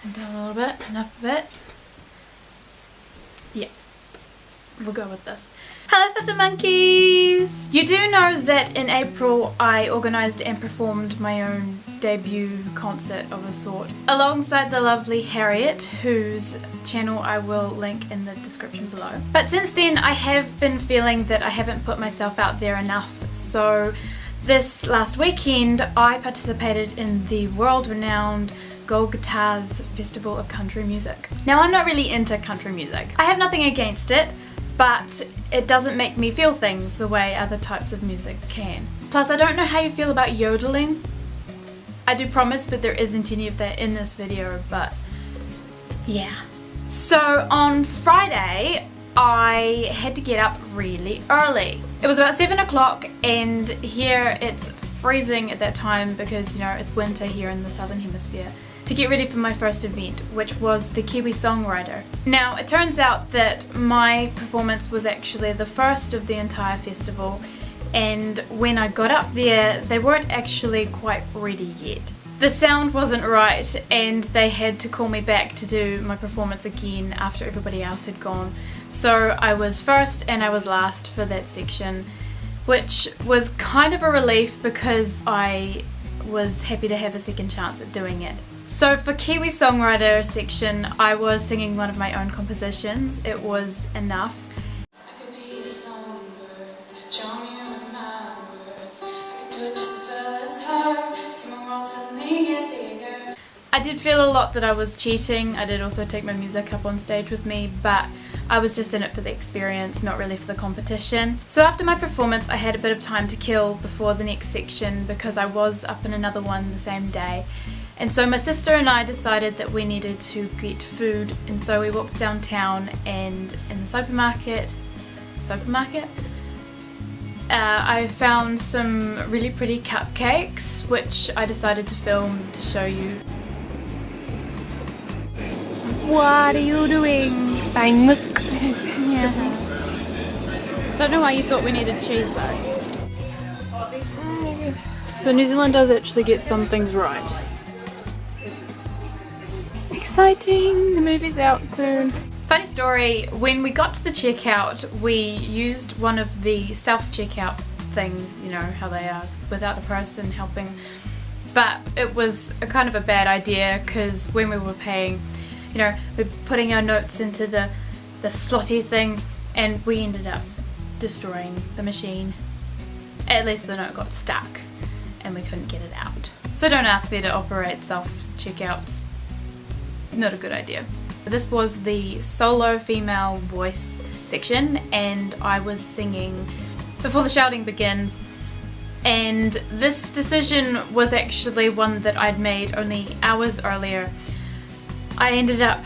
And down a little bit, and up a bit. Yeah, we'll go with this. Hello Flitter Monkeys! You do know that in April I organised and performed my own debut concert of a sort alongside the lovely Harriet, whose channel I will link in the description below. But since then I have been feeling that I haven't put myself out there enough, so this last weekend I participated in the world-renowned Gold Guitars Festival of Country Music. Now I'm not really into country music. I have nothing against it, but it doesn't make me feel things the way other types of music can. Plus, I don't know how you feel about yodeling. I do promise that there isn't any of that in this video, but yeah. So on Friday, I had to get up really early. It was about 7 o'clock, and here it's freezing at that time because, you know, it's winter here in the southern hemisphere, to get ready for my first event, which was the Kiwi Songwriter. Now, it turns out that my performance was actually the first of the entire festival, and when I got up there, they weren't actually quite ready yet. The sound wasn't right, and they had to call me back to do my performance again after everybody else had gone. So I was first and I was last for that section, which was kind of a relief because I was happy to have a second chance at doing it. So for Kiwi Songwriter section, I was singing one of my own compositions. It was Enough. I could be a songbird, charm you with my words. I could do it just as well as her, see my world suddenly get bigger. I did feel a lot that I was cheating. I did also take my music up on stage with me, but I was just in it for the experience, not really for the competition. So after my performance, I had a bit of time to kill before the next section because I was up in another one the same day. And so my sister and I decided that we needed to get food, and so we walked downtown, and in the supermarket, I found some really pretty cupcakes, which I decided to film to show you. What are you doing? Buying milk. Yeah. Don't know why you thought we needed cheese though. So New Zealand does actually get some things right. Exciting! The movie's out soon. Funny story, when we got to the checkout, we used one of the self-checkout things, you know how they are, without the person helping. But it was a kind of a bad idea because when we were paying, you know, we're putting our notes into the slotty thing, and we ended up destroying the machine. At least the note got stuck and we couldn't get it out. So don't ask me to operate self-checkouts. Not a good idea. This was the solo female voice section, and I was singing Before the Shouting Begins, and this decision was actually one that I'd made only hours earlier. I ended up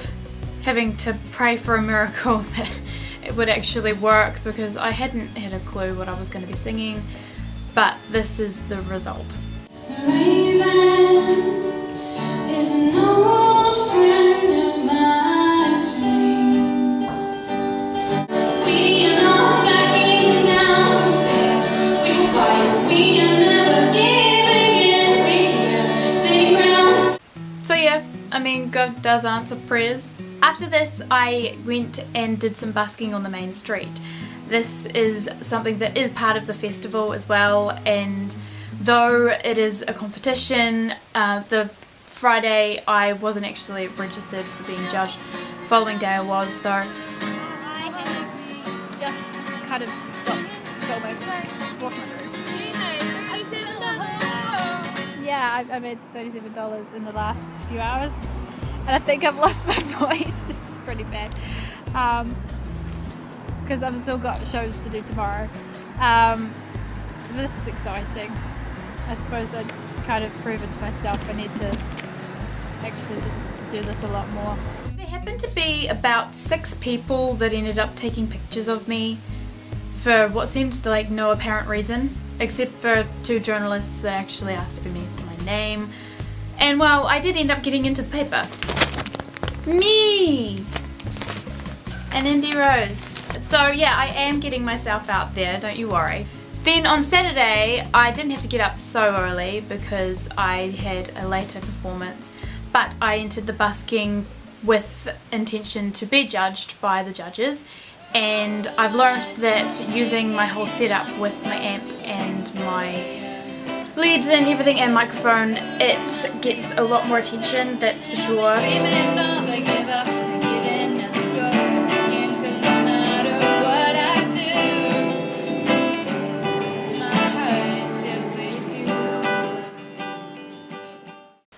having to pray for a miracle that it would actually work because I hadn't had a clue what I was going to be singing, but this is the result. The raven is an old friend of my dream. We are not backing down the stage. We will fight. We are never giving in. We're staying ground. So yeah, I mean, God does answer prayers. After this, I went and did some busking on the main street. This is something that is part of the festival as well, and though it is a competition, the Friday I wasn't actually registered for being judged. The following day I was, though. I had just kind of stopped filming. Walking through. Yeah, I made $37 in the last few hours, and I think I've lost my voice. This is pretty bad. Because I've still got shows to do tomorrow. This is exciting. I suppose I've kind of proven to myself I need to actually just do this a lot more. There happened to be about 6 people that ended up taking pictures of me for what seemed like no apparent reason, except for 2 journalists that actually asked for me for my name. And well, I did end up getting into the paper. Me! And Indie Rose. So yeah, I am getting myself out there, don't you worry. Then on Saturday, I didn't have to get up so early because I had a later performance. but I entered the busking with intention to be judged by the judges, and I've learned that using my whole setup with my amp and my leads and everything and microphone, it gets a lot more attention, that's for sure.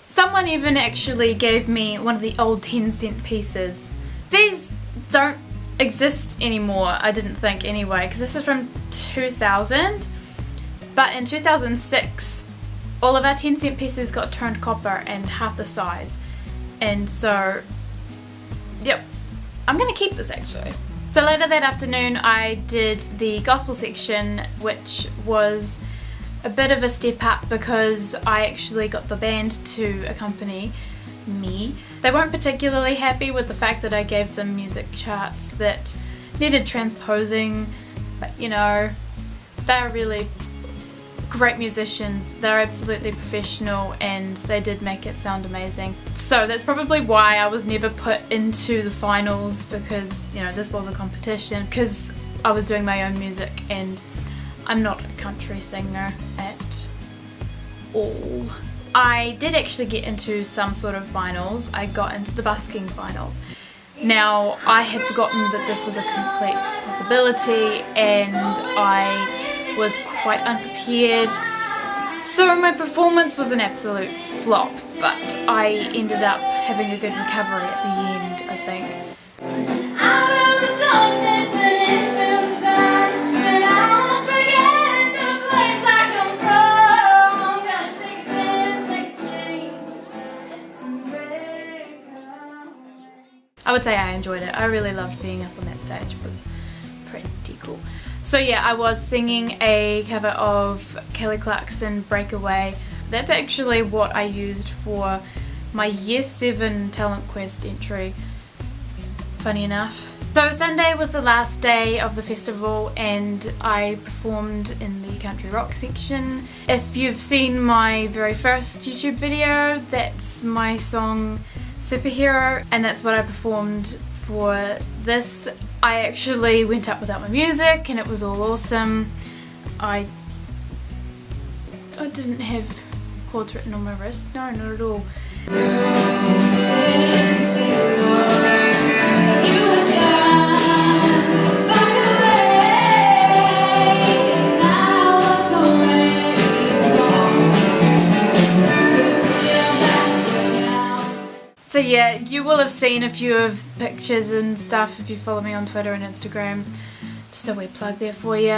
Someone even actually gave me one of the old 10-cent pieces. These don't exist anymore, I didn't think anyway, because this is from 2000. But in 2006, all of our 10-cent pieces got turned copper and half the size. And so, yep, I'm gonna keep this actually. So later that afternoon I did the gospel section, which was a bit of a step up because I actually got the band to accompany me. They weren't particularly happy with the fact that I gave them music charts that needed transposing, but you know, they're really great musicians, they're absolutely professional, and they did make it sound amazing. So that's probably why I was never put into the finals, because you know, this was a competition, because I was doing my own music and I'm not a country singer at all. I did actually get into some sort of finals. I got into the busking finals. Now, I had forgotten that this was a complete possibility and I was quite unprepared. So my performance was an absolute flop, but I ended up having a good recovery at the end, I think. I would say I enjoyed it. I really loved being up on that stage. It was pretty cool. So yeah, I was singing a cover of Kelly Clarkson, Breakaway. That's actually what I used for my Year 7 Talent Quest entry, funny enough. So Sunday was the last day of the festival and I performed in the country rock section. If you've seen my very first YouTube video, that's my song Superhero, and that's what I performed for this. I actually went up without my music and it was all awesome. I didn't have chords written on my wrist, no, not at all. So yeah, you will have seen a few of the pictures and stuff if you follow me on Twitter and Instagram. Just a wee plug there for you.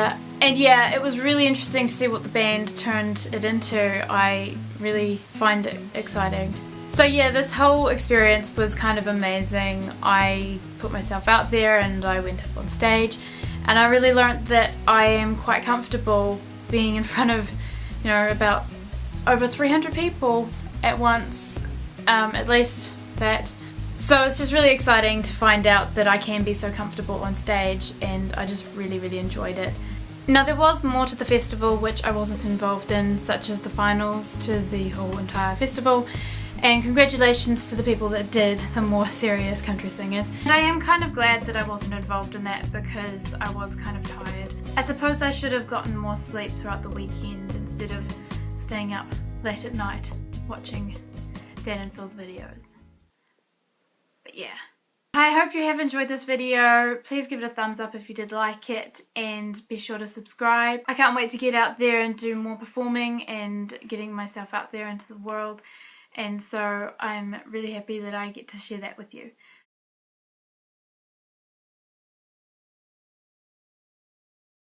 And yeah, it was really interesting to see what the band turned it into. I really find it exciting. So yeah, this whole experience was kind of amazing. I put myself out there and I went up on stage and I really learnt that I am quite comfortable being in front of, you know, about over 300 people at once, at least that. So it's just really exciting to find out that I can be so comfortable on stage, and I just really enjoyed it. Now there was more to the festival which I wasn't involved in, such as the finals to the whole entire festival, and congratulations to the people that did, the more serious country singers. And I am kind of glad that I wasn't involved in that because I was kind of tired. I suppose I should have gotten more sleep throughout the weekend instead of staying up late at night watching Dan and Phil's videos. But yeah. I hope you have enjoyed this video. Please give it a thumbs up if you did like it, and be sure to subscribe. I can't wait to get out there and do more performing and getting myself out there into the world, and so I'm really happy that I get to share that with you.